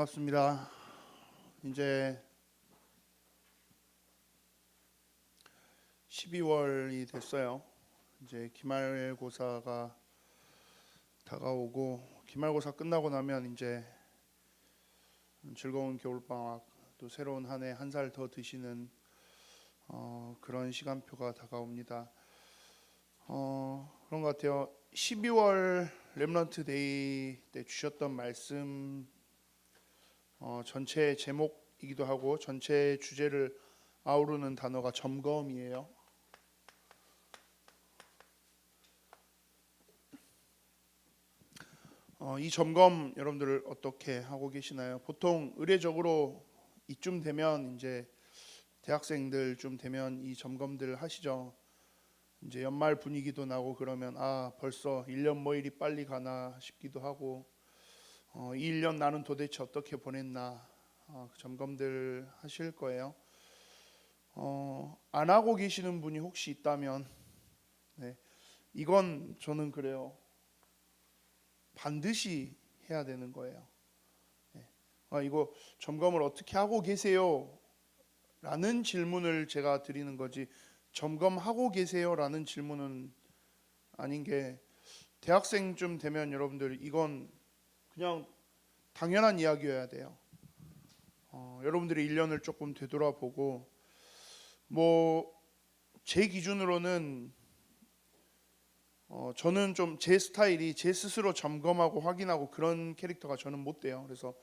반갑습니다. 이제 12월이 됐어요. 이제 기말고사가 다가오고 기말고사 끝나고 나면 이제 즐거운 겨울방학 또 새로운 한 해 한 살 더 드시는 그런 시간표가 다가옵니다. 그런 것 같아요. 12월 렘넌트 데이 때 주셨던 말씀 전체 제목이기도 하고 전체 주제를 아우르는 단어가 점검이에요. 이 점검 여러분들 어떻게 하고 계시나요? 보통 의례적으로 이쯤 되면 이제 대학생들 좀 되면 이 점검들 하시죠. 이제 연말 분위기도 나고 그러면 벌써 1년 뭐 이리 빨리 가나 싶기도 하고 이 1년 나는 도대체 어떻게 보냈나 그 점검들 하실 거예요. 안 하고 계시는 분이 혹시 있다면 이건 저는 그래요. 반드시 해야 되는 거예요. 이거 점검을 어떻게 하고 계세요? 라는 질문을 제가 드리는 거지 점검하고 계세요? 라는 질문은 아닌 게 대학생쯤 되면 여러분들 이건 그냥 당연한 이야기여야 돼요. 여러분들의 1년을 조금 되돌아보고 제 기준으로는 저는 좀 제 스타일이 제 스스로 점검하고 확인하고 그런 캐릭터가 저는 못 돼요. 그래서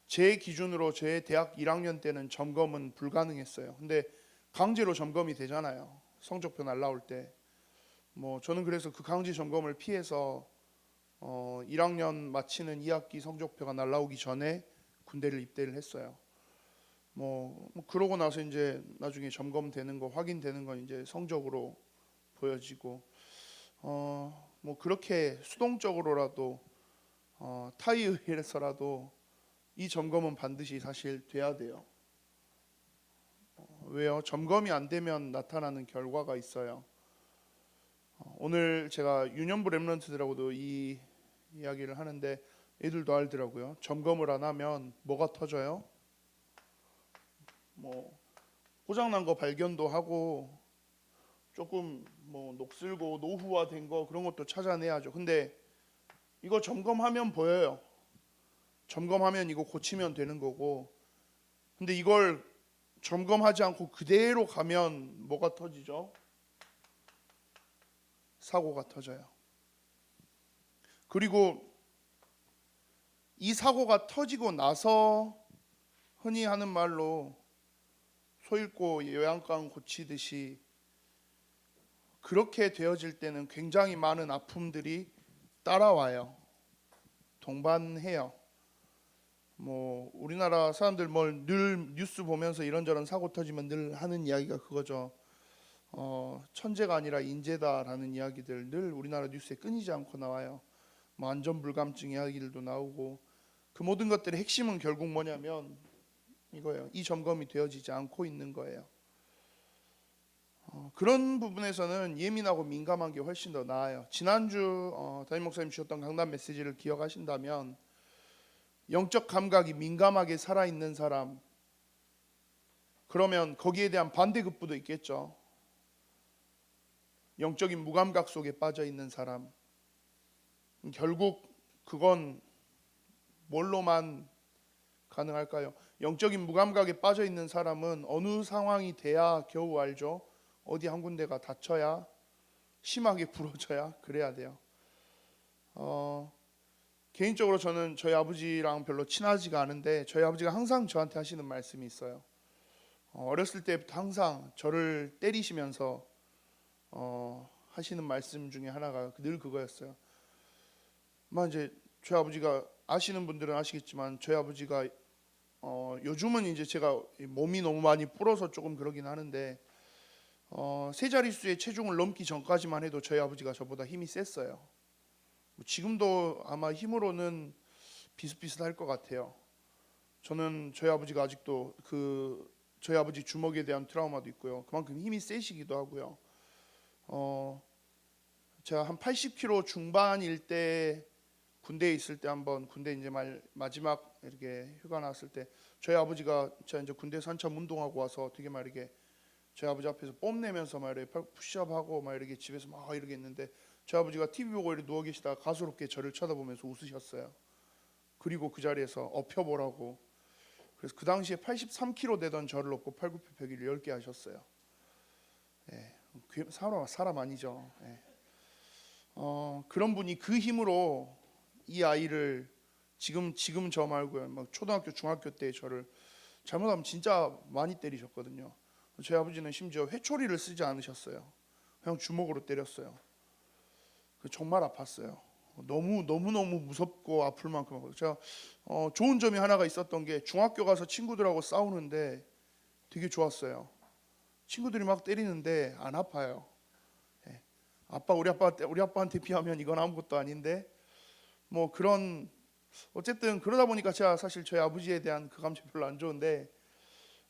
제 기준으로 제 대학 1학년 때는 점검은 불가능했어요. 근데 강제로 점검이 되잖아요. 성적표 날라올 때. 저는 그래서 그 강제 점검을 피해서 1학년 마치는 2학기 성적표가 날라오기 전에 군대를 입대를 했어요. 그러고 나서 이제 나중에 점검되는 거 확인되는 건 이제 성적으로 보여지고 그렇게 수동적으로라도 타의에 의해서라도 이 점검은 반드시 사실 돼야 돼요. 왜요? 점검이 안 되면 나타나는 결과가 있어요. 오늘 제가 유년부 렘넌트들하고도 이 이야기를 하는데 애들도 알더라고요. 점검을 안 하면 뭐가 터져요? 고장난 거 발견도 하고 조금 녹슬고 노후화된 거 그런 것도 찾아내야죠. 근데 이거 점검하면 보여요. 점검하면 이거 고치면 되는 거고. 근데 이걸 점검하지 않고 그대로 가면 뭐가 터지죠? 사고가 터져요. 그리고 이 사고가 터지고 나서 흔히 하는 말로 소 잃고 요양강 고치듯이 그렇게 되어질 때는 굉장히 많은 아픔들이 따라와요. 동반해요. 우리나라 사람들 늘 뉴스 보면서 이런저런 사고 터지면 늘 하는 이야기가 그거죠. 천재가 아니라 인재다라는 이야기들 늘 우리나라 뉴스에 끊이지 않고 나와요. 안전불감증 이야기들도 나오고 그 모든 것들의 핵심은 결국 뭐냐면 이거예요. 이 점검이 되어지지 않고 있는 거예요. 그런 부분에서는 예민하고 민감한 게 훨씬 더 나아요. 지난주 담임 목사님 주셨던 강단 메시지를 기억하신다면 영적 감각이 민감하게 살아있는 사람, 그러면 거기에 대한 반대급부도 있겠죠. 영적인 무감각 속에 빠져 있는 사람, 결국 그건 뭘로만 가능할까요? 영적인 무감각에 빠져 있는 사람은 어느 상황이 돼야 겨우 알죠. 어디 한 군데가 다쳐야 심하게 부러져야 그래야 돼요. 개인적으로 저는 저희 아버지랑 별로 친하지가 않은데 저희 아버지가 항상 저한테 하시는 말씀이 있어요. 어렸을 때부터 항상 저를 때리시면서 하시는 말씀 중에 하나가 늘 그거였어요. 이제 저희 아버지가 아시는 분들은 아시겠지만 저희 아버지가 요즘은 이제 제가 몸이 너무 많이 불어서 조금 그러긴 하는데 세 자릿수의 체중을 넘기 전까지만 해도 저희 아버지가 저보다 힘이 셌어요. 지금도 아마 힘으로는 비슷비슷할 것 같아요. 저는 저희 아버지가 아직도 저희 아버지 주먹에 대한 트라우마도 있고요. 그만큼 힘이 세시기도 하고요. 제가 한 80kg 중반일 때 군대에 있을 때 한번 군대 이제 마지막 이렇게 휴가 나왔을 때 저희 아버지가 제가 이제 군대에서 한참 운동하고 와서 되게 막 이렇게 저희 아버지 앞에서 뽐내면서 막 이렇게 푸시업하고 막 이렇게 집에서 막 이렇게 했는데 저희 아버지가 TV 보고 이렇게 누워 계시다가 가소롭게 저를 쳐다보면서 웃으셨어요. 그리고 그 자리에서 엎혀보라고. 그래서 그 당시에 83kg 되던 저를 놓고 팔굽혀펴기를 10개 하셨어요. 예, 사람 아니죠. 예. 그런 분이 그 힘으로 이 아이를 지금 저 말고요, 막 초등학교 중학교 때 저를 잘못하면 진짜 많이 때리셨거든요. 저희 아버지는 심지어 회초리를 쓰지 않으셨어요. 그냥 주먹으로 때렸어요. 정말 아팠어요. 너무 무섭고 아플 만큼 아팠어요. 제가 좋은 점이 하나가 있었던 게 중학교 가서 친구들하고 싸우는데 되게 좋았어요. 친구들이 막 때리는데 안 아파요. 예. 우리 아빠한테 비하면 이건 아무것도 아닌데 뭐 그런 어쨌든 그러다 보니까 제가 사실 저희 아버지에 대한 그 감정이 별로 안 좋은데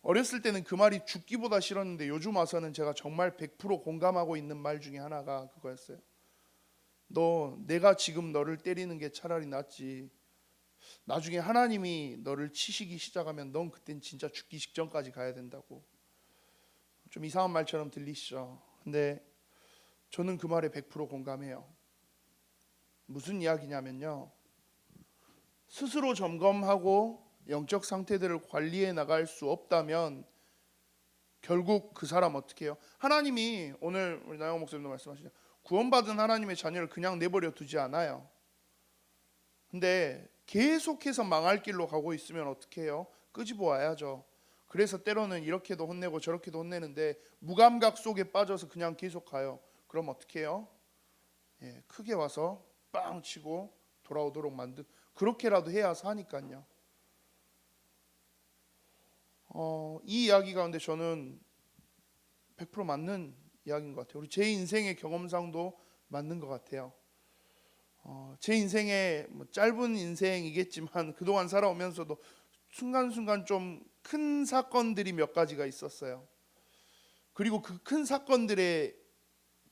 어렸을 때는 그 말이 죽기보다 싫었는데 요즘 와서는 제가 정말 100% 공감하고 있는 말 중에 하나가 그거였어요. 내가 지금 너를 때리는 게 차라리 낫지. 나중에 하나님이 너를 치시기 시작하면 넌 그땐 진짜 죽기 직전까지 가야 된다고. 좀 이상한 말처럼 들리시죠? 근데 저는 그 말에 100% 공감해요. 무슨 이야기냐면요, 스스로 점검하고 영적 상태들을 관리해 나갈 수 없다면 결국 그 사람 어떻게 해요? 하나님이 오늘 우리 나영 목사님도 말씀하시죠. 구원받은 하나님의 자녀를 그냥 내버려 두지 않아요. 근데 계속해서 망할 길로 가고 있으면 어떻게 해요? 끄집어 와야죠. 그래서 때로는 이렇게도 혼내고 저렇게도 혼내는데 무감각 속에 빠져서 그냥 계속 가요. 그럼 어떻게 해요? 예, 크게 와서 빵 치고 돌아오도록 만든, 그렇게라도 해야 사니까요. 이 이야기 가운데 저는 100% 맞는 이야기인 것 같아요. 우리 제 인생의 경험상도 맞는 것 같아요. 제 인생의 짧은 인생이겠지만 그동안 살아오면서도 순간순간 좀 큰 사건들이 몇 가지가 있었어요. 그리고 그 큰 사건들에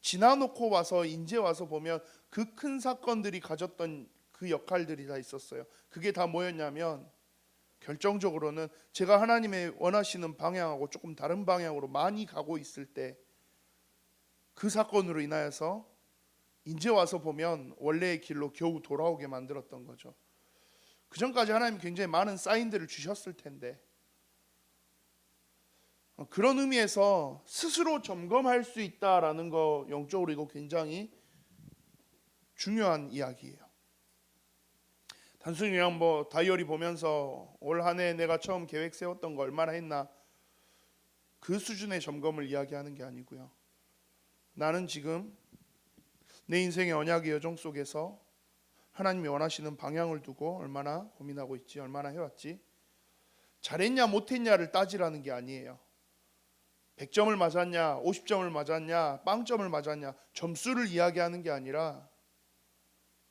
지나놓고 와서 이제 와서 보면 그 큰 사건들이 가졌던 그 역할들이 다 있었어요. 그게 다 뭐였냐면 결정적으로는 제가 하나님의 원하시는 방향하고 조금 다른 방향으로 많이 가고 있을 때 그 사건으로 인하여서 이제 와서 보면 원래의 길로 겨우 돌아오게 만들었던 거죠. 그 전까지 하나님 굉장히 많은 사인들을 주셨을 텐데, 그런 의미에서 스스로 점검할 수 있다라는 거, 영적으로 이거 굉장히 중요한 이야기예요. 단순히 그냥 다이어리 보면서 올 한 해 내가 처음 계획 세웠던 거 얼마나 했나, 그 수준의 점검을 이야기하는 게 아니고요. 나는 지금 내 인생의 언약의 여정 속에서 하나님이 원하시는 방향을 두고 얼마나 고민하고 있지, 얼마나 해왔지, 잘했냐 못했냐를 따지라는 게 아니에요. 100점을 맞았냐, 50점을 맞았냐, 빵점을 맞았냐, 점수를 이야기하는 게 아니라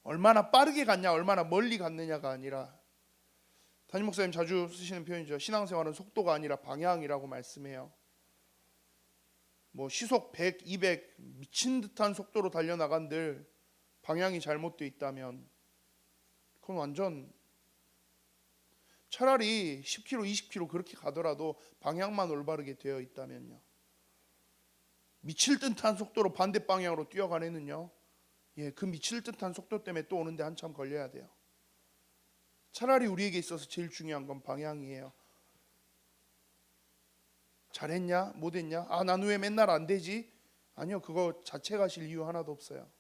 얼마나 빠르게 갔냐, 얼마나 멀리 갔느냐가 아니라, 담임 목사님 자주 쓰시는 표현이죠. 신앙생활은 속도가 아니라 방향이라고 말씀해요. 시속 100, 200 미친 듯한 속도로 달려나간들 방향이 잘못되어 있다면 그건 완전, 차라리 10km, 20km 그렇게 가더라도 방향만 올바르게 되어 있다면요. 미칠 듯한 속도로 반대 방향으로 뛰어간 애는요, 그 미칠 듯한 속도 때문에 또 오는데 한참 걸려야 돼요. 차라리 우리에게 있어서 제일 중요한 건 방향이에요. 잘했냐 못했냐, 난 왜 맨날 안 되지, 아니요, 그거 자체가 실 이유 하나도 없어요.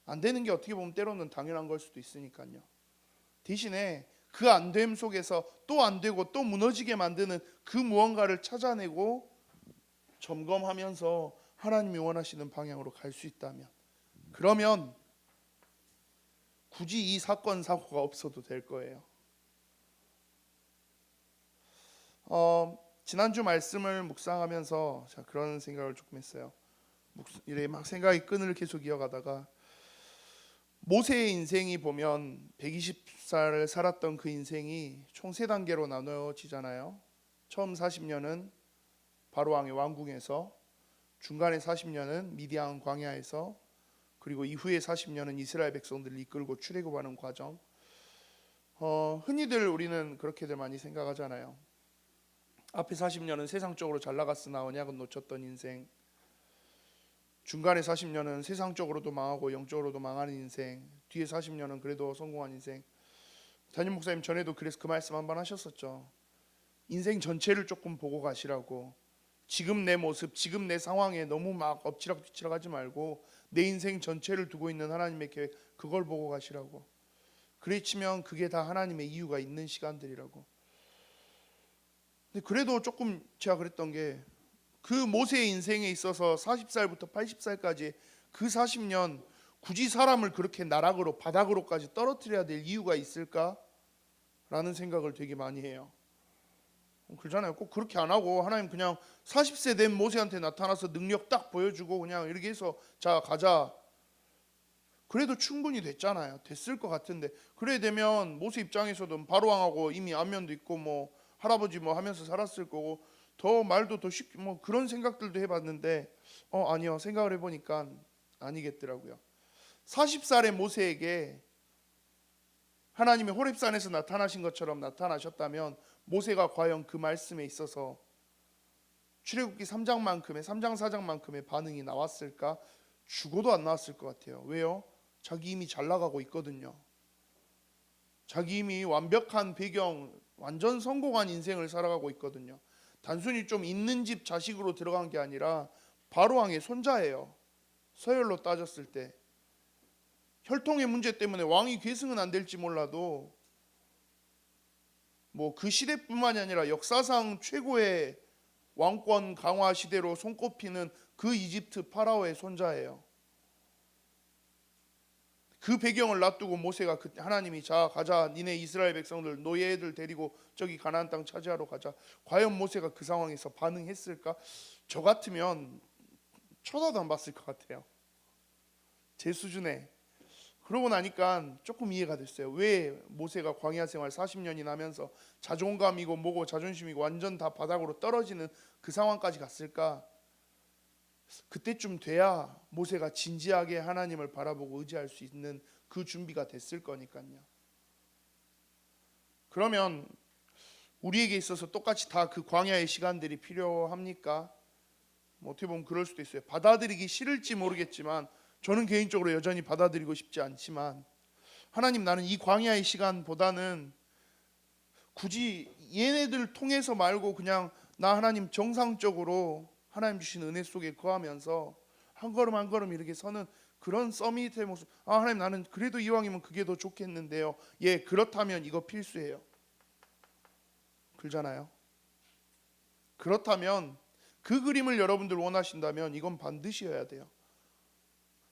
안 되는 게 어떻게 보면 때로는 당연한 걸 수도 있으니까요. 대신에 그 안됨 속에서 또 안 되고 또 무너지게 만드는 그 무언가를 찾아내고 점검하면서 하나님이 원하시는 방향으로 갈 수 있다면, 그러면 굳이 이 사건 사고가 없어도 될 거예요. 지난주 말씀을 묵상하면서 그런 생각을 조금 했어요. 이래 막 생각이 끈을 계속 이어가다가 모세의 인생이 보면 120살을 살았던 그 인생이 총 3단계로 나눠지잖아요. 처음 40년은 바로왕의 왕궁에서, 중간에 40년은 미디안 광야에서, 그리고 이후에 40년은 이스라엘 백성들을 이끌고 출애굽하는 과정. 흔히들 우리는 그렇게들 많이 생각하잖아요. 앞에 40년은 세상적으로 잘 나갔으나 언약은 놓쳤던 인생, 중간에 40년은 세상적으로도 망하고 영적으로도 망하는 인생, 뒤에 40년은 그래도 성공한 인생. 담임 목사님 전에도 그래서 그 말씀 한번 하셨었죠. 인생 전체를 조금 보고 가시라고. 지금 내 모습, 지금 내 상황에 너무 막 엎치락뒤치락 하지 말고 내 인생 전체를 두고 있는 하나님의 계획, 그걸 보고 가시라고. 그래 치면 그게 다 하나님의 이유가 있는 시간들이라고. 근데 그래도 조금 제가 그랬던 게, 그 모세의 인생에 있어서 40살부터 80살까지 그 40년 굳이 사람을 그렇게 나락으로 바닥으로까지 떨어뜨려야 될 이유가 있을까? 라는 생각을 되게 많이 해요. 그러잖아요. 꼭 그렇게 안 하고 하나님 그냥 40세 된 모세한테 나타나서 능력 딱 보여주고 그냥 이렇게 해서 자 가자, 그래도 충분히 됐잖아요. 됐을 것 같은데, 그래 되면 모세 입장에서도 바로왕하고 이미 안면도 있고 뭐 할아버지 뭐 하면서 살았을 거고 더 말도 더 쉽게 뭐 그런 생각들도 해봤는데 아니요, 생각을 해보니까 아니겠더라고요. 40살의 모세에게 하나님이 호렙산에서 나타나신 것처럼 나타나셨다면 모세가 과연 그 말씀에 있어서 출애굽기 3장만큼의 3장 4장만큼의 반응이 나왔을까? 죽어도 안 나왔을 것 같아요. 왜요? 자기 이미 잘 나가고 있거든요. 자기 이미 완벽한 배경, 완전 성공한 인생을 살아가고 있거든요. 단순히 좀 있는 집 자식으로 들어간 게 아니라 바로왕의 손자예요. 서열로 따졌을 때 혈통의 문제 때문에 왕이 계승은 안 될지 몰라도 뭐 그 시대뿐만이 아니라 역사상 최고의 왕권 강화 시대로 손꼽히는 그 이집트 파라오의 손자예요. 그 배경을 놔두고 모세가 그때 하나님이 자 가자, 니네 이스라엘 백성들 노예들 데리고 저기 가나안 땅 차지하러 가자. 과연 모세가 그 상황에서 반응했을까? 저 같으면 쳐다도 안 봤을 것 같아요. 제 수준에. 그러고 나니까 조금 이해가 됐어요. 왜 모세가 광야 생활 40년이나 하면서 자존감이고 뭐고 자존심이고 완전 다 바닥으로 떨어지는 그 상황까지 갔을까? 그때쯤 돼야 모세가 진지하게 하나님을 바라보고 의지할 수 있는 그 준비가 됐을 거니까요. 그러면 우리에게 있어서 똑같이 다 그 광야의 시간들이 필요합니까? 뭐 어떻게 보면 그럴 수도 있어요. 받아들이기 싫을지 모르겠지만 저는 개인적으로 여전히 받아들이고 싶지 않지만, 하나님 나는 이 광야의 시간보다는 굳이 얘네들 통해서 말고 그냥 나 하나님 정상적으로 하나님 주신 은혜 속에 거하면서 한 걸음 한 걸음 이렇게 서는 그런 서밋의 모습. 하나님 나는 그래도 이왕이면 그게 더 좋겠는데요. 예, 그렇다면 이거 필수예요. 그러잖아요. 그렇다면 그 그림을 여러분들 원하신다면 이건 반드시여야 돼요.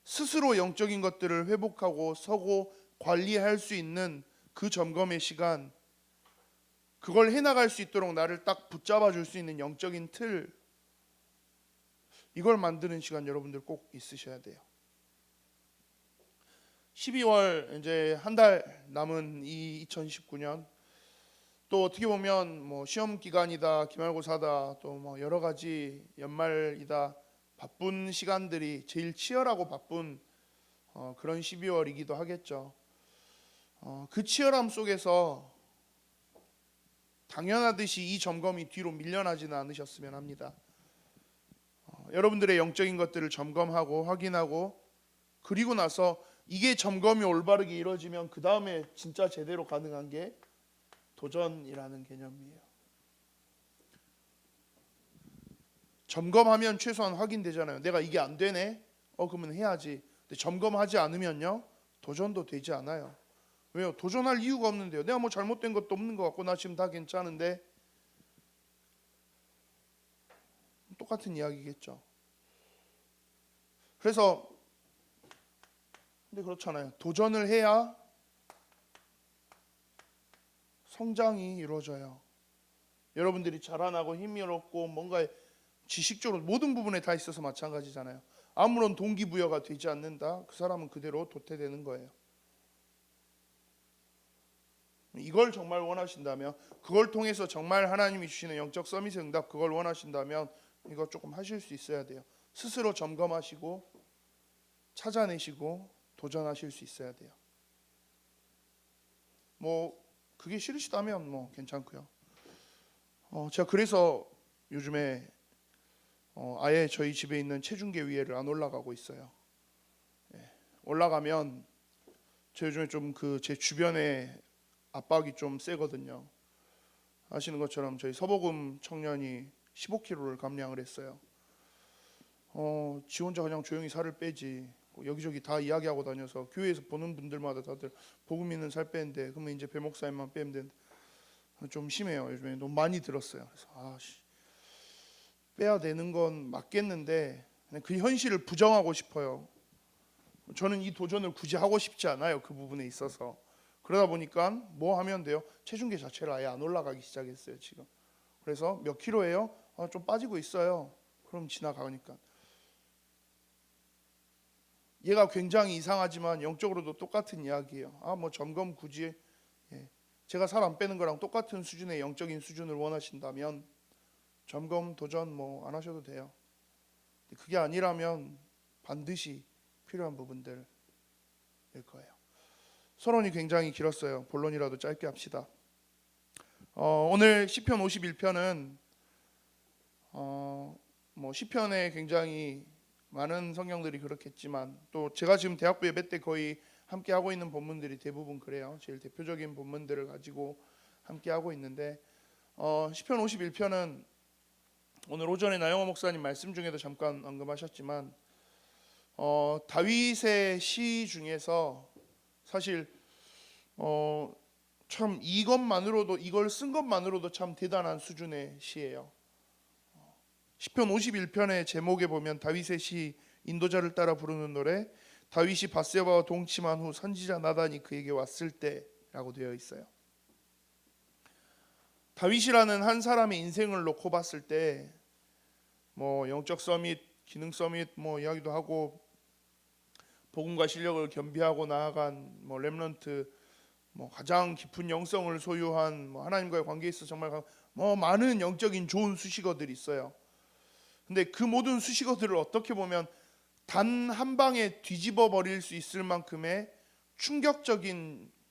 스스로 영적인 것들을 회복하고 서고 관리할 수 있는 그 점검의 시간, 그걸 해나갈 수 있도록 나를 딱 붙잡아 줄 수 있는 영적인 틀, 이걸 만드는 시간 여러분들 꼭 있으셔야 돼요. 12월 이제 한 달 남은 이 2019년, 또 어떻게 보면 뭐 시험 기간이다, 기말고사다, 또 뭐 여러 가지 연말이다, 바쁜 시간들이 제일 치열하고 바쁜 그런 12월이기도 하겠죠. 그 치열함 속에서 당연하듯이 이 점검이 뒤로 밀려나지는 않으셨으면 합니다. 여러분들의 영적인 것들을 점검하고 확인하고, 그리고 나서 이게 점검이 올바르게 이루어지면 그 다음에 진짜 제대로 가능한 게 도전이라는 개념이에요. 점검하면 최소한 확인되잖아요. 내가 이게 안 되네? 그러면 해야지. 근데 점검하지 않으면요, 도전도 되지 않아요. 왜요? 도전할 이유가 없는데요. 내가 뭐 잘못된 것도 없는 것 같고 나 지금 다 괜찮은데. 똑같은 이야기겠죠. 그래서 근데 그렇잖아요. 도전을 해야 성장이 이루어져요. 여러분들이 자라나고 힘이 얻고 뭔가 지식적으로 모든 부분에 다 있어서 마찬가지잖아요. 아무런 동기부여가 되지 않는다, 그 사람은 그대로 도태되는 거예요. 이걸 정말 원하신다면, 그걸 통해서 정말 하나님이 주시는 영적 서밋의 응답, 그걸 원하신다면 이거 조금 하실 수 있어야 돼요. 스스로 점검하시고 찾아내시고 도전하실 수 있어야 돼요. 뭐 그게 싫으시다면 뭐 괜찮고요. 제가 그래서 요즘에 아예 저희 집에 있는 체중계 위에를 안 올라가고 있어요. 올라가면 저 요즘에 좀 제 주변에 압박이 좀 세거든요. 아시는 것처럼 저희 서복음 청년이 15kg를 감량을 했어요. 지 혼자 그냥 조용히 살을 빼지. 여기저기 다 이야기하고 다녀서 교회에서 보는 분들마다 다들 복음 있는 살 빼는데 그러면 이제 배 목사님만 빼면 되는데 좀 심해요. 요즘에 너무 많이 들었어요. 그래서 빼야 되는 건 맞겠는데 그냥 그 현실을 부정하고 싶어요. 저는 이 도전을 굳이 하고 싶지 않아요. 그 부분에 있어서. 그러다 보니까 뭐 하면 돼요? 체중계 자체를 아예 안 올라가기 시작했어요 지금. 그래서 몇 킬로예요? 좀 빠지고 있어요. 그럼 지나가니까 얘가 굉장히 이상하지만 영적으로도 똑같은 이야기예요. 뭐 점검 굳이 제가 살 안 빼는 거랑 똑같은 수준의 영적인 수준을 원하신다면 점검 도전 뭐 안 하셔도 돼요. 그게 아니라면 반드시 필요한 부분들일 거예요. 서론이 굉장히 길었어요. 본론이라도 짧게 합시다. 오늘 시편 51편은 뭐 시편에 굉장히 많은 성경들이 그렇겠지만 또 제가 지금 대학부 예배 때 거의 함께 하고 있는 본문들이 대부분 그래요. 제일 대표적인 본문들을 가지고 함께 하고 있는데 시편 51편은 오늘 오전에 나영호 목사님 말씀 중에도 잠깐 언급하셨지만 다윗의 시 중에서 사실 참 이걸 쓴 것만으로도 참 대단한 수준의 시예요. 시편 51편의 제목에 보면 다윗의 시 인도자를 따라 부르는 노래, 다윗이 밧세바와 동침한 후 선지자 나단이 그에게 왔을 때라고 되어 있어요. 다윗이라는 한 사람의 인생을 놓고 봤을 때 뭐 영적 서밋, 기능 서밋 뭐 이야기도 하고 복음과 실력을 겸비하고 나아간 뭐 렘넌트, 뭐 가장 깊은 영성을 소유한 뭐 하나님과의 관계에 있어 정말 뭐 많은 영적인 좋은 수식어들이 있어요. 근데 그 모든 수식어들을 어떻게 보면 단 한 방에 뒤집어 버릴 수 있을 만큼의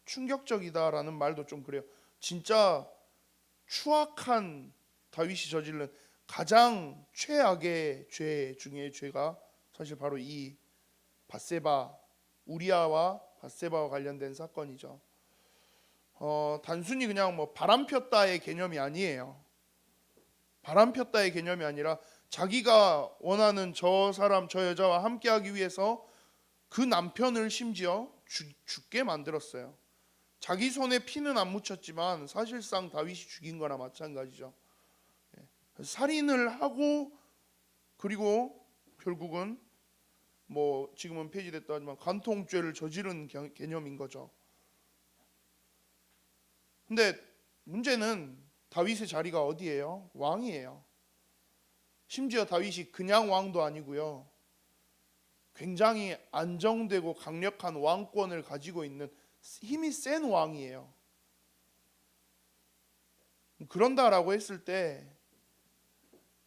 충격적이다라는 말도 좀 그래요. 진짜 추악한 다윗이 저지른 가장 최악의 죄 중에 죄가 사실 바로 이 밧세바, 우리아와 밧세바와 관련된 사건이죠. 단순히 그냥 뭐 바람 폈다의 개념이 아니에요. 바람 폈다의 개념이 아니라 자기가 원하는 저 사람, 저 여자와 함께하기 위해서 그 남편을 심지어 죽게 만들었어요. 자기 손에 피는 안 묻혔지만 사실상 다윗이 죽인 거나 마찬가지죠. 살인을 하고 그리고 결국은 뭐 지금은 폐지됐다 하지만 간통죄를 저지른 개념인 거죠. 근데 문제는 다윗의 자리가 어디예요? 왕이에요. 심지어 다윗이 그냥 왕도 아니고요. 굉장히 안정되고 강력한 왕권을 가지고 있는 힘이 센 왕이에요. 그런다라고 했을 때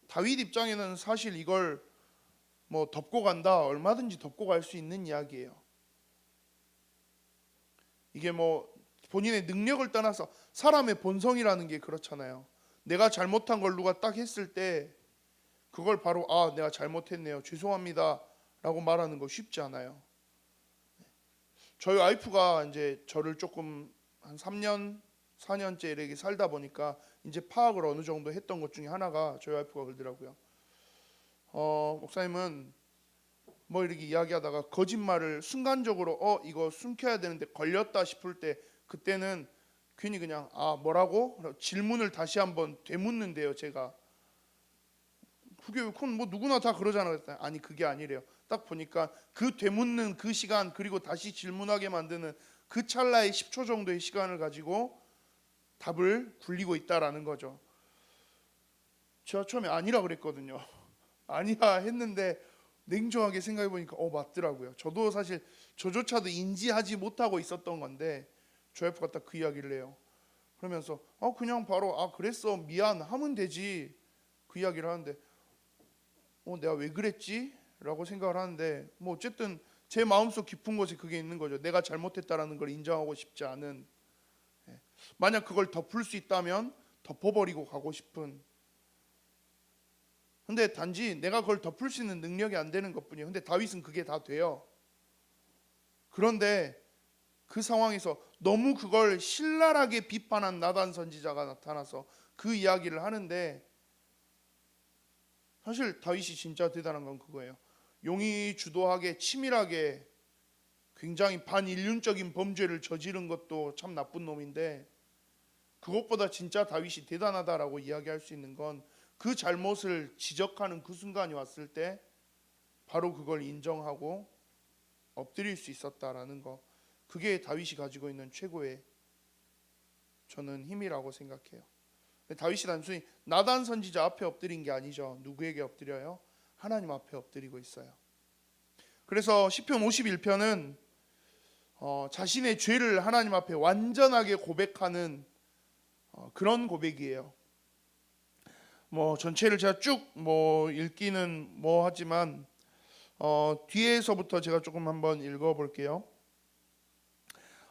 다윗 입장에는 사실 이걸 뭐 덮고 간다, 얼마든지 덮고 갈 수 있는 이야기예요. 이게 뭐 본인의 능력을 떠나서 사람의 본성이라는 게 그렇잖아요. 내가 잘못한 걸 누가 딱 했을 때 그걸 바로 내가 잘못했네요, 죄송합니다 라고 말하는 거 쉽지 않아요. 저희 와이프가 이제 저를 조금 한 3년 4년째 이렇게 살다 보니까 이제 파악을 어느 정도 했던 것 중에 하나가 저희 와이프가 그러더라고요. 목사님은 뭐 이렇게 이야기하다가 거짓말을 순간적으로 이거 숨겨야 되는데 걸렸다 싶을 때 그때는 괜히 그냥 뭐라고? 질문을 다시 한번 되묻는데요. 제가 그건 뭐 누구나 다 그러잖아요. 아니 그게 아니래요. 딱 보니까 그 되묻는 그 시간 그리고 다시 질문하게 만드는 그 찰나의 10초 정도의 시간을 가지고 답을 굴리고 있다라는 거죠. 제가 처음에 아니라 그랬거든요. 아니라 했는데 냉정하게 생각해 보니까 맞더라고요. 저도 사실 저조차도 인지하지 못하고 있었던 건데 저희 와이프가 딱 그 이야기를 해요. 그러면서 그냥 바로 그랬어 미안 하면 되지 그 이야기를 하는데 내가 왜 그랬지? 라고 생각을 하는데 뭐 어쨌든 제 마음속 깊은 곳에 그게 있는 거죠. 내가 잘못했다라는 걸 인정하고 싶지 않은. 만약 그걸 덮을 수 있다면 덮어버리고 가고 싶은. 근데 단지 내가 그걸 덮을 수 있는 능력이 안 되는 것뿐이에요. 근데 다윗은 그게 다 돼요. 그런데 그 상황에서 너무 그걸 신랄하게 비판한 나단 선지자가 나타나서 그 이야기를 하는데, 사실 다윗이 진짜 대단한 건 그거예요. 용이 주도하게 치밀하게 굉장히 반인륜적인 범죄를 저지른 것도 참 나쁜 놈인데, 그것보다 진짜 다윗이 대단하다라고 이야기할 수 있는 건 그 잘못을 지적하는 그 순간이 왔을 때 바로 그걸 인정하고 엎드릴 수 있었다라는 거. 그게 다윗이 가지고 있는 최고의 저는 힘이라고 생각해요. 다윗이 단순히 나단 선지자 앞에 엎드린 게 아니죠. 누구에게 엎드려요? 하나님 앞에 엎드리고 있어요. 그래서 시편 51편은 자신의 죄를 하나님 앞에 완전하게 고백하는 그런 고백이에요. 전체를 제가 쭉 읽기는 하지만 뒤에서부터 제가 조금 한번 읽어볼게요.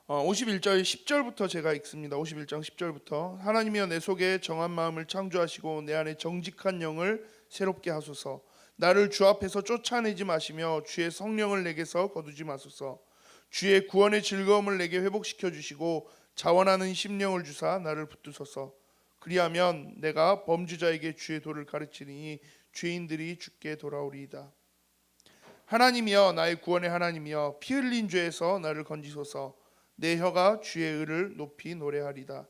51절 10절부터 제가 읽습니다. 51장 10절부터 하나님이여 내 속에 정한 마음을 창조하시고 내 안에 정직한 영을 새롭게 하소서. 나를 주 앞에서 쫓아내지 마시며 주의 성령을 내게서 거두지 마소서. 주의 구원의 즐거움을 내게 회복시켜 주시고 자원하는 심령을 주사 나를 붙드소서. 그리하면 내가 범죄자에게 주의 도를 가르치니 죄인들이 주께 돌아오리이다. 하나님이여 나의 구원의 하나님이여 피 흘린 죄에서 나를 건지소서. 내 혀가 주의 의를 높이 노래하리다.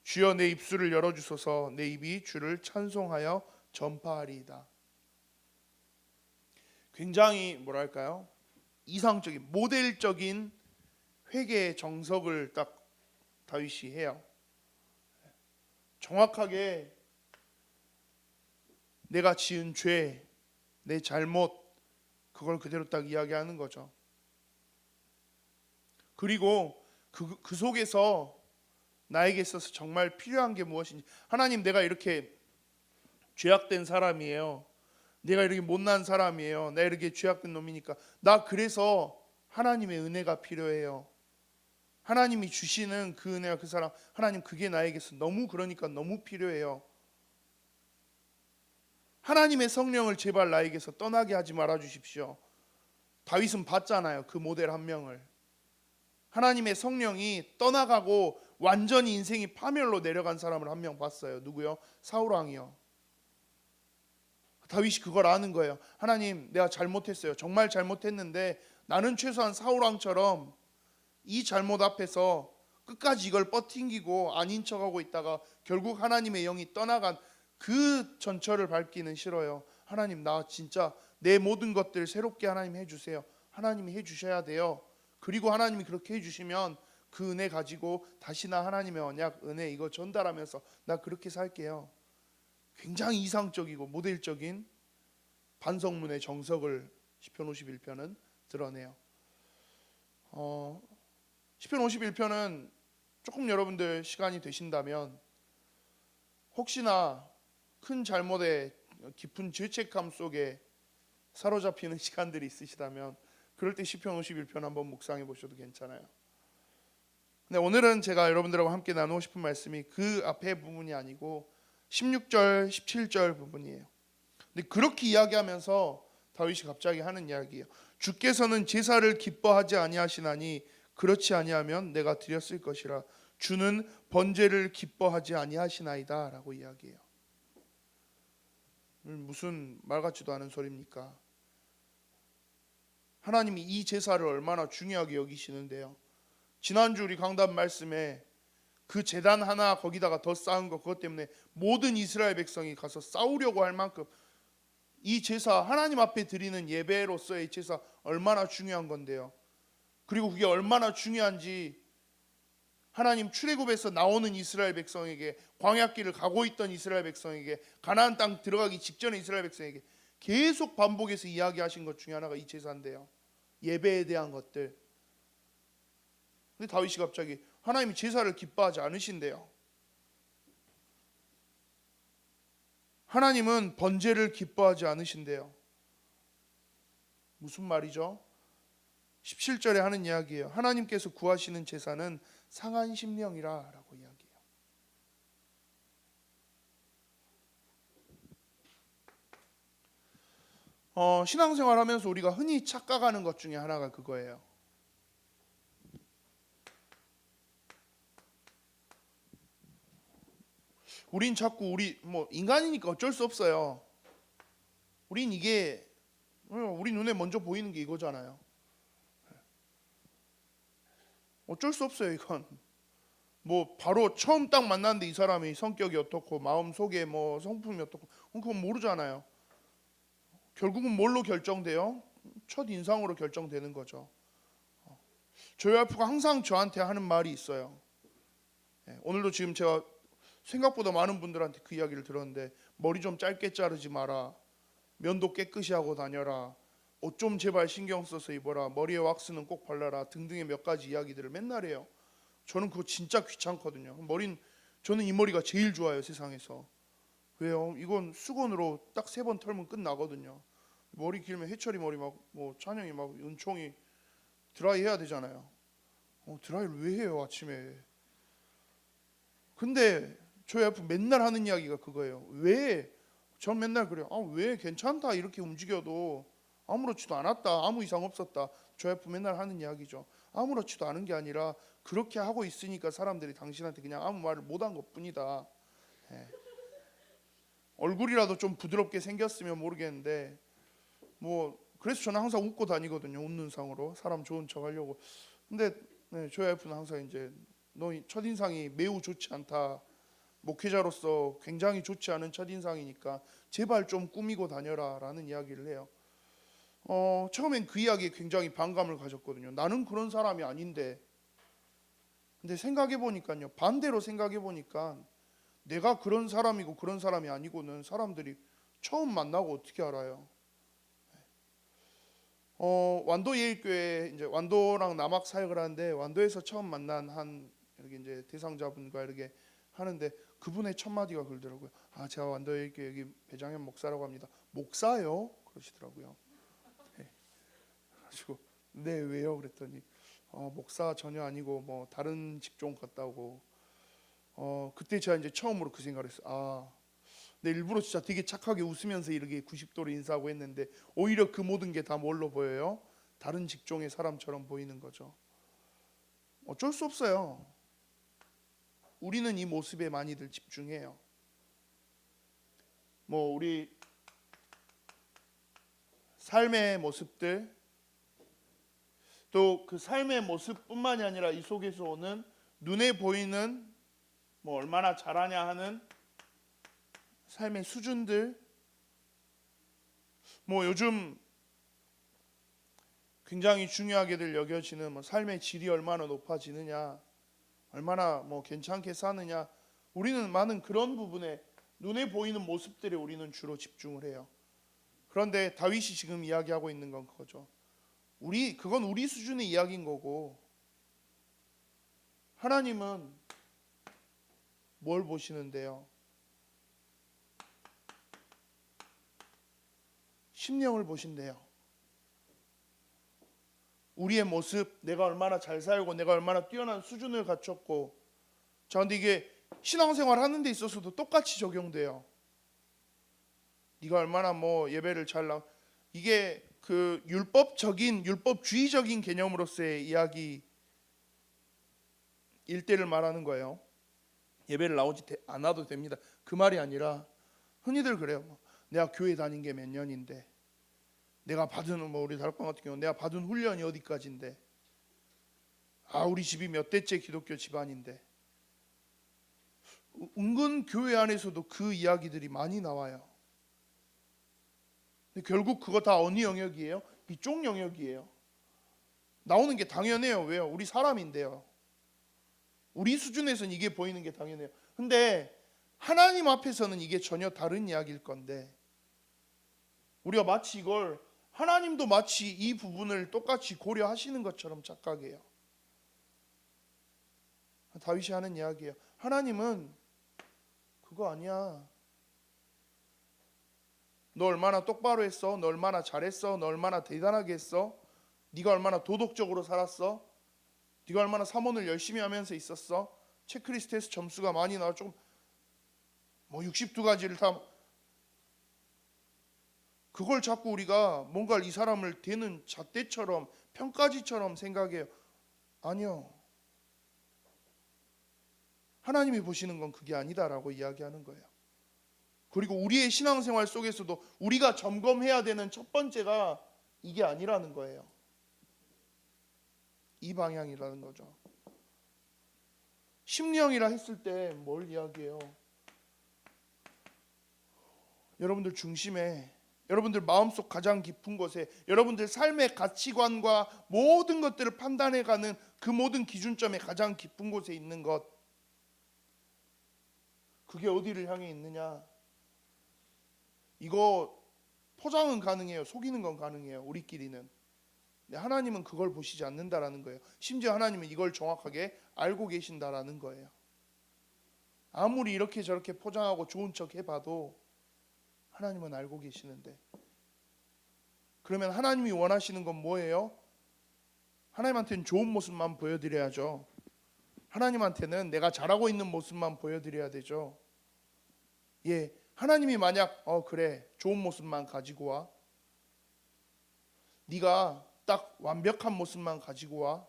주여 내 입술을 열어주소서. 내 입이 주를 찬송하여 전파하리이다. 굉장히 이상적인 모델적인 회개의 정석을 딱 다윗이 해요. 정확하게 내가 지은 죄, 내 잘못, 그걸 그대로 딱 이야기하는 거죠. 그리고 그 속에서 나에게 있어서 정말 필요한 게 무엇인지, 하나님 내가 이렇게 죄악된 사람이에요. 내가 이렇게 못난 사람이에요. 내가 이렇게 죄악된 놈이니까 나 그래서 하나님의 은혜가 필요해요. 하나님이 주시는 그 은혜와 그 사랑, 하나님 그게 나에게서 그러니까 너무 필요해요. 하나님의 성령을 제발 나에게서 떠나게 하지 말아 주십시오. 다윗은 봤잖아요. 그 모델 한 명을. 하나님의 성령이 떠나가고 완전히 인생이 파멸로 내려간 사람을 한 명 봤어요. 누구요? 사울 왕이요. 다윗이 그걸 아는 거예요. 하나님 내가 잘못했어요. 정말 잘못했는데 나는 최소한 사울 왕처럼 이 잘못 앞에서 끝까지 이걸 버팅기고 아닌 척하고 있다가 결국 하나님의 영이 떠나간 그 전철을 밟기는 싫어요. 하나님 나 진짜 내 모든 것들 새롭게 하나님 해주세요. 하나님이 해주셔야 돼요. 그리고 하나님이 그렇게 해주시면 그 은혜 가지고 다시 나 하나님의 언약 은혜 이거 전달하면서 나 그렇게 살게요. 굉장히 이상적이고 모델적인 반성문의 정석을 시편 51편은 드러내요. 시편 51편은 조금 여러분들 시간이 되신다면 혹시나 큰 잘못에 깊은 죄책감 속에 사로잡히는 시간들이 있으시다면 그럴 때 시편 51편 한번 묵상해 보셔도 괜찮아요. 근데 오늘은 제가 여러분들하고 함께 나누고 싶은 말씀이 그 앞에 부분이 아니고 16절, 17절 부분이에요. 근데 그렇게 이야기하면서 다윗이 갑자기 하는 이야기예요. 주께서는 제사를 기뻐하지 아니하시나니 그렇지 아니하면 내가 드렸을 것이라. 주는 번제를 기뻐하지 아니하시나이다 라고 이야기해요. 무슨 말 같지도 않은 소리입니까? 하나님이 이 제사를 얼마나 중요하게 여기시는데요. 지난주 우리 강단 말씀에 그 제단 하나 거기다가 더 쌓은 거, 그것 때문에 모든 이스라엘 백성이 가서 싸우려고 할 만큼 이 제사, 하나님 앞에 드리는 예배로서의 제사 얼마나 중요한 건데요. 그리고 그게 얼마나 중요한지 하나님 출애굽에서 나오는 이스라엘 백성에게, 광야길을 가고 있던 이스라엘 백성에게, 가나안 땅 들어가기 직전의 이스라엘 백성에게 계속 반복해서 이야기하신 것 중에 하나가 이 제사인데요. 예배에 대한 것들. 근데 다윗이 갑자기 하나님이 제사를 기뻐하지 않으신대요. 하나님은 번제를 기뻐하지 않으신대요. 무슨 말이죠? 17절에 하는 이야기예요. 하나님께서 구하시는 제사는 상한 심령이라 라고 이야기해요. 신앙생활 하면서 우리가 흔히 착각하는 것 중에 하나가 그거예요. 우린 자꾸 인간이니까 어쩔 수 없어요. 우린 이게 우리 눈에 먼저 보이는 게 이거잖아요. 어쩔 수 없어요. 이건 바로 처음 딱 만났는데 이 사람이 성격이 어떻고 마음 속에 성품이 어떻고 그건 모르잖아요. 결국은 뭘로 결정돼요? 첫 인상으로 결정되는 거죠. 저희 와이프가 항상 저한테 하는 말이 있어요. 오늘도 지금 제가 생각보다 많은 분들한테 그 이야기를 들었는데, 머리 좀 짧게 자르지 마라, 면도 깨끗이 하고 다녀라, 옷 좀 제발 신경 써서 입어라, 머리에 왁스는 꼭 발라라 등등의 몇 가지 이야기들을 맨날 해요. 저는 그거 진짜 귀찮거든요. 저는 이 머리가 제일 좋아요, 세상에서. 왜요? 이건 수건으로 딱 3번 털면 끝나거든요. 머리 길면 해철이 머리 찬영이 은총이 드라이 해야 되잖아요. 드라이를 왜 해요, 아침에? 근데 저희 와이프 맨날 하는 이야기가 그거예요. 왜? 전 맨날 그래요. 왜 괜찮다, 이렇게 움직여도 아무렇지도 않았다, 아무 이상 없었다. 저희 와이프 맨날 하는 이야기죠. 아무렇지도 않은 게 아니라 그렇게 하고 있으니까 사람들이 당신한테 그냥 아무 말을 못한 것뿐이다. 얼굴이라도 좀 부드럽게 생겼으면 모르겠는데 그래서 저는 항상 웃고 다니거든요. 웃는 상으로 사람 좋은 척 하려고. 근데 저희 와이프는 항상 이제 너 첫인상이 매우 좋지 않다, 목회자로서 굉장히 좋지 않은 첫인상이니까 제발 좀 꾸미고 다녀라 라는 이야기를 해요. 처음엔 그 이야기에 굉장히 반감을 가졌거든요. 나는 그런 사람이 아닌데. 근데 생각해보니까요, 반대로 생각해보니까 내가 그런 사람이고 그런 사람이 아니고는 사람들이 처음 만나고 어떻게 알아요? 완도 예일교회 이제 완도랑 남학 사역을 하는데, 완도에서 처음 만난 이렇게 이제 대상자분과 이렇게 하는데 그분의 첫 마디가 그러더라고요. 제가 완도 예일교회 여기 배장현 목사라고 합니다. 목사요? 그러시더라고요. 그래가지고 네, 왜요? 그랬더니 목사 전혀 아니고 다른 직종 같다고. 그때 제가 이제 처음으로 그 생각을 했어요. 내 일부러 진짜 되게 착하게 웃으면서 이렇게 90도로 인사하고 했는데 오히려 그 모든 게 다 뭘로 보여요? 다른 직종의 사람처럼 보이는 거죠. 어쩔 수 없어요. 우리는 이 모습에 많이들 집중해요. 우리 삶의 모습들, 또 그 삶의 모습뿐만이 아니라 이 속에서 오는 눈에 보이는 얼마나 잘하냐 하는 삶의 수준들, 요즘 굉장히 중요하게들 여겨지는 삶의 질이 얼마나 높아지느냐, 얼마나 괜찮게 사느냐, 우리는 많은 그런 부분에 눈에 보이는 모습들에 우리는 주로 집중을 해요. 그런데 다윗이 지금 이야기하고 있는 건 그거죠. 그건 우리 수준의 이야기인 거고, 하나님은 뭘 보시는데요? 심령을 보신대요. 우리의 모습, 내가 얼마나 잘 살고 내가 얼마나 뛰어난 수준을 갖췄고. 자, 근데 이게 신앙생활 하는 데 있어서도 똑같이 적용돼요. 네가 얼마나 예배를 잘 이게 그 율법주의적인 개념으로서의 이야기 일대를 말하는 거예요. 예배를 나오지 않아도 됩니다, 그 말이 아니라 흔히들 그래요. 내가 교회 다닌 게 몇 년인데, 내가 받은 우리 다락방 같은 경우 내가 받은 훈련이 어디까지인데, 우리 집이 몇 대째 기독교 집안인데. 은근 교회 안에서도 그 이야기들이 많이 나와요. 근데 결국 그거 다 어느 영역이에요? 이쪽 영역이에요. 나오는 게 당연해요. 왜요? 우리 사람인데요. 우리 수준에서는 이게 보이는 게 당연해요. 근데 하나님 앞에서는 이게 전혀 다른 이야기일 건데, 우리가 마치 하나님도 마치 이 부분을 똑같이 고려하시는 것처럼 착각해요. 다윗이 하는 이야기예요. 하나님은 그거 아니야. 너 얼마나 똑바로 했어? 너 얼마나 잘했어? 너 얼마나 대단하게 했어? 네가 얼마나 도덕적으로 살았어? 네가 얼마나 사모를 열심히 하면서 있었어? 체크리스트에서 점수가 많이 나와. 조금 뭐 62가지를 다, 그걸 자꾸 우리가 뭔가 이 사람을 되는 잣대처럼 평가지처럼 생각해요. 아니요. 하나님이 보시는 건 그게 아니다라고 이야기하는 거예요. 그리고 우리의 신앙생활 속에서도 우리가 점검해야 되는 첫 번째가 이게 아니라는 거예요. 이 방향이라는 거죠. 심령이라 했을 때 뭘 이야기해요? 여러분들 중심에, 여러분들 마음속 가장 깊은 곳에, 여러분들 삶의 가치관과 모든 것들을 판단해가는 그 모든 기준점의 가장 깊은 곳에 있는 것, 그게 어디를 향해 있느냐? 이거 포장은 가능해요. 속이는 건 가능해요. 우리끼리는. 근데 하나님은 그걸 보시지 않는다라는 거예요. 심지어 하나님은 이걸 정확하게 알고 계신다라는 거예요. 아무리 이렇게 저렇게 포장하고 좋은 척 해봐도 하나님은 알고 계시는데, 그러면 하나님이 원하시는 건 뭐예요? 하나님한테는 좋은 모습만 보여드려야죠. 하나님한테는 내가 잘하고 있는 모습만 보여드려야 되죠. 예, 하나님이 만약 그래 좋은 모습만 가지고 와, 네가 딱 완벽한 모습만 가지고 와,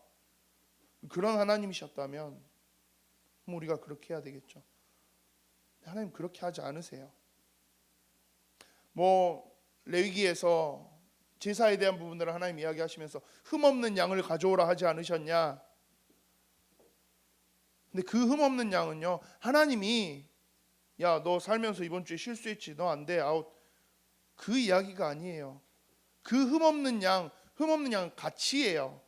그런 하나님이셨다면 우리가 그렇게 해야 되겠죠. 하나님 그렇게 하지 않으세요. 뭐 레위기에서 제사에 대한 부분들을 하나님 이야기하시면서 흠없는 양을 가져오라 하지 않으셨냐? 근데 그 흠없는 양은요, 하나님이 야 너 살면서 이번 주에 실수했지, 너 안 돼, 아웃, 그 이야기가 아니에요. 그 흠없는 양 가치예요.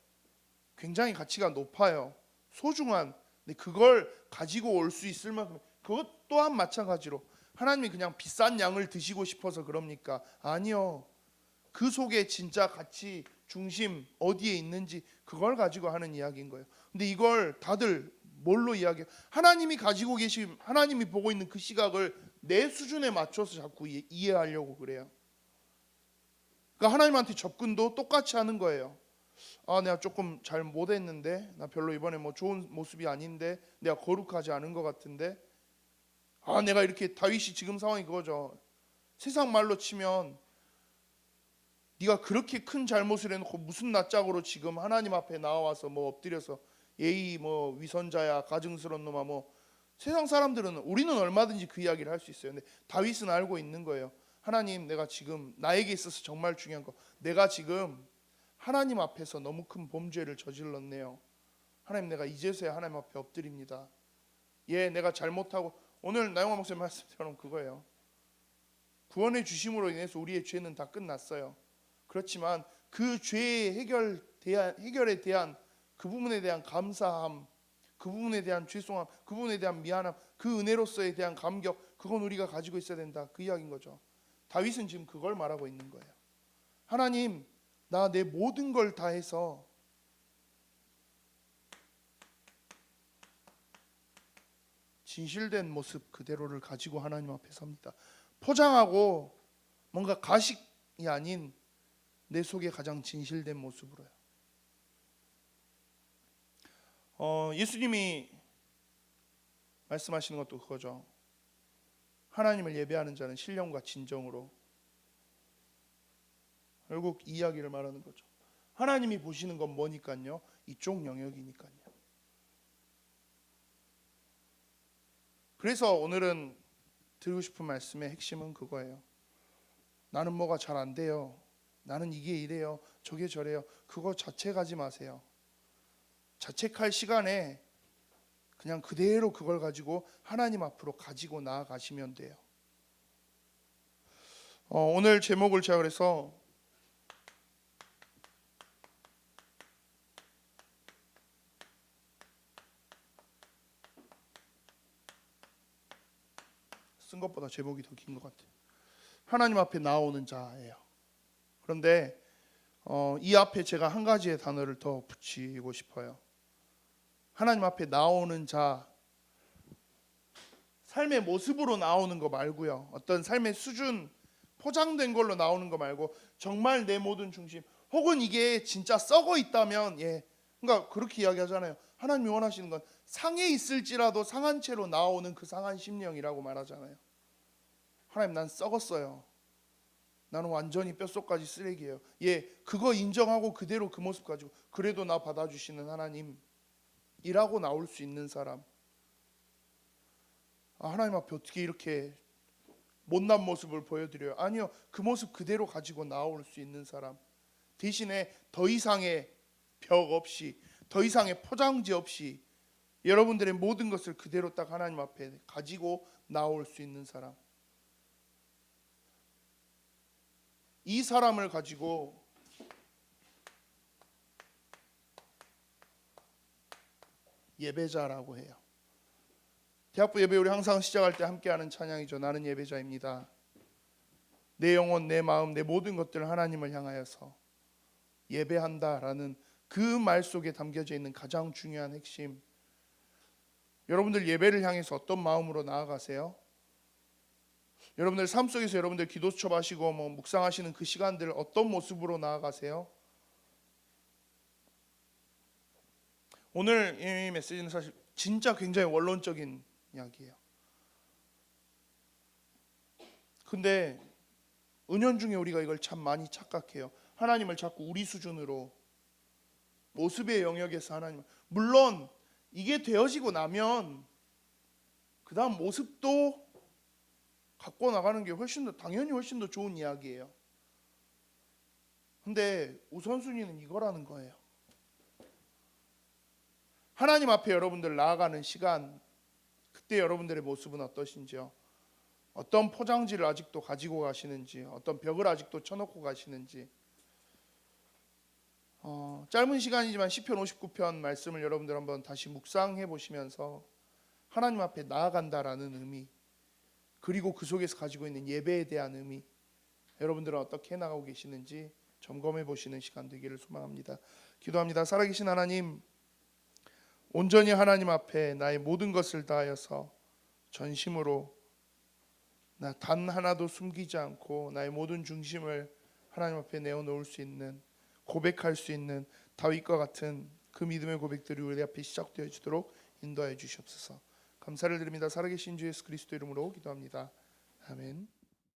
굉장히 가치가 높아요. 소중한. 근데 그걸 가지고 올 수 있을 만큼, 그것 또한 마찬가지로 하나님이 그냥 비싼 양을 드시고 싶어서 그럽니까? 아니요. 그 속에 진짜 가치 중심 어디에 있는지 그걸 가지고 하는 이야기인 거예요. 근데 이걸 다들 뭘로 이야기해요? 하나님이 가지고 계신, 하나님이 보고 있는 그 시각을 내 수준에 맞춰서 자꾸 이해하려고 그래요. 그러니까 하나님한테 접근도 똑같이 하는 거예요. 아, 내가 조금 잘 못했는데, 나 별로 이번에 뭐 좋은 모습이 아닌데, 내가 거룩하지 않은 것 같은데, 아, 내가 이렇게, 다윗이 지금 상황이 그거죠. 세상 말로 치면 네가 그렇게 큰 잘못을 해놓고 무슨 낯짝으로 지금 하나님 앞에 나와서 뭐 엎드려서 예의 뭐 위선자야, 가증스러운 놈아, 뭐 세상 사람들은, 우리는 얼마든지 그 이야기를 할 수 있어요. 근데 다윗은 알고 있는 거예요. 하나님, 내가 지금 나에게 있어서 정말 중요한 거, 내가 지금 하나님 앞에서 너무 큰 범죄를 저질렀네요. 하나님, 내가 이제서야 하나님 앞에 엎드립니다. 예, 내가 잘못하고, 오늘 나영화 목사님 말씀처럼 그거예요. 구원의 주심으로 인해서 우리의 죄는 다 끝났어요. 그렇지만 그 죄의 해결에 대한 그 부분에 대한 감사함, 그 부분에 대한 죄송함, 그 부분에 대한 미안함, 그 은혜로서에 대한 감격, 그건 우리가 가지고 있어야 된다, 그 이야기인 거죠. 다윗은 지금 그걸 말하고 있는 거예요. 하나님, 나 내 모든 걸 다해서 진실된 모습 그대로를 가지고 하나님 앞에 섭니다. 포장하고 뭔가 가식이 아닌 내 속에 가장 진실된 모습으로요. 예수님이 말씀하시는 것도 그거죠. 하나님을 예배하는 자는 신령과 진정으로. 결국 이 이야기를 말하는 거죠. 하나님이 보시는 건 뭐니까요? 이쪽 영역이니까요. 그래서 오늘은 드리고 싶은 말씀의 핵심은 그거예요. 나는 뭐가 잘 안 돼요, 나는 이게 이래요, 저게 저래요, 그거 자책하지 마세요. 자책할 시간에 그냥 그대로 그걸 가지고 하나님 앞으로 가지고 나아가시면 돼요. 오늘 제목을 제가 그래서 쓴 것보다 제목이 더 긴 것 같아요. 하나님 앞에 나오는 자예요. 그런데 이 앞에 제가 한 가지의 단어를 더 붙이고 싶어요. 하나님 앞에 나오는 자, 삶의 모습으로 나오는 거 말고요, 어떤 삶의 수준, 포장된 걸로 나오는 거 말고 정말 내 모든 중심, 혹은 이게 진짜 썩어 있다면 그러니까 그렇게 이야기하잖아요. 하나님이 원하시는 건 상해 있을지라도 상한 채로 나오는 그 상한 심령이라고 말하잖아요. 하나님, 난 썩었어요. 나는 완전히 뼛속까지 쓰레기예요. 그거 인정하고 그대로 그 모습 가지고 그래도 나 받아주시는 하나님이라고 나올 수 있는 사람. 하나님 앞에 어떻게 이렇게 못난 모습을 보여드려요? 아니요, 그 모습 그대로 가지고 나올 수 있는 사람. 대신에 더 이상의 벽 없이, 더 이상의 포장지 없이 여러분들의 모든 것을 그대로 딱 하나님 앞에 가지고 나올 수 있는 사람. 이 사람을 가지고 예배자라고 해요. 대학부 예배 우리 항상 시작할 때 함께하는 찬양이죠. 나는 예배자입니다. 내 영혼, 내 마음, 내 모든 것들을 하나님을 향하여서 예배한다라는 그 말 속에 담겨져 있는 가장 중요한 핵심. 여러분들 예배를 향해서 어떤 마음으로 나아가세요? 여러분들 삶 속에서 여러분들 기도 수첩하시고 묵상하시는 그 시간들 어떤 모습으로 나아가세요? 오늘 이 메시지는 사실 진짜 굉장히 원론적인 이야기예요. 근데 은연중에 우리가 이걸 참 많이 착각해요. 하나님을 자꾸 우리 수준으로 모습의 영역에서 하나님, 물론 이게 되어지고 나면 그 다음 모습도 갖고 나가는 게 당연히 훨씬 더 좋은 이야기예요. 근데 우선순위는 이거라는 거예요. 하나님 앞에 여러분들 나아가는 시간, 그때 여러분들의 모습은 어떠신지요? 어떤 포장지를 아직도 가지고 가시는지, 어떤 벽을 아직도 쳐놓고 가시는지. 짧은 시간이지만 시편 59편 말씀을 여러분들 한번 다시 묵상해 보시면서 하나님 앞에 나아간다라는 의미, 그리고 그 속에서 가지고 있는 예배에 대한 의미, 여러분들은 어떻게 나가고 계시는지 점검해 보시는 시간 되기를 소망합니다. 기도합니다. 살아계신 하나님, 온전히 하나님 앞에 나의 모든 것을 다하여서 전심으로 나 단 하나도 숨기지 않고 나의 모든 중심을 하나님 앞에 내어놓을 수 있는, 고백할 수 있는 다윗과 같은 그 믿음의 고백들이 우리 앞에 시작되어 주도록 인도하여 주시옵소서. 감사를 드립니다. 살아계신 주 예수 그리스도 이름으로 기도합니다. 아멘.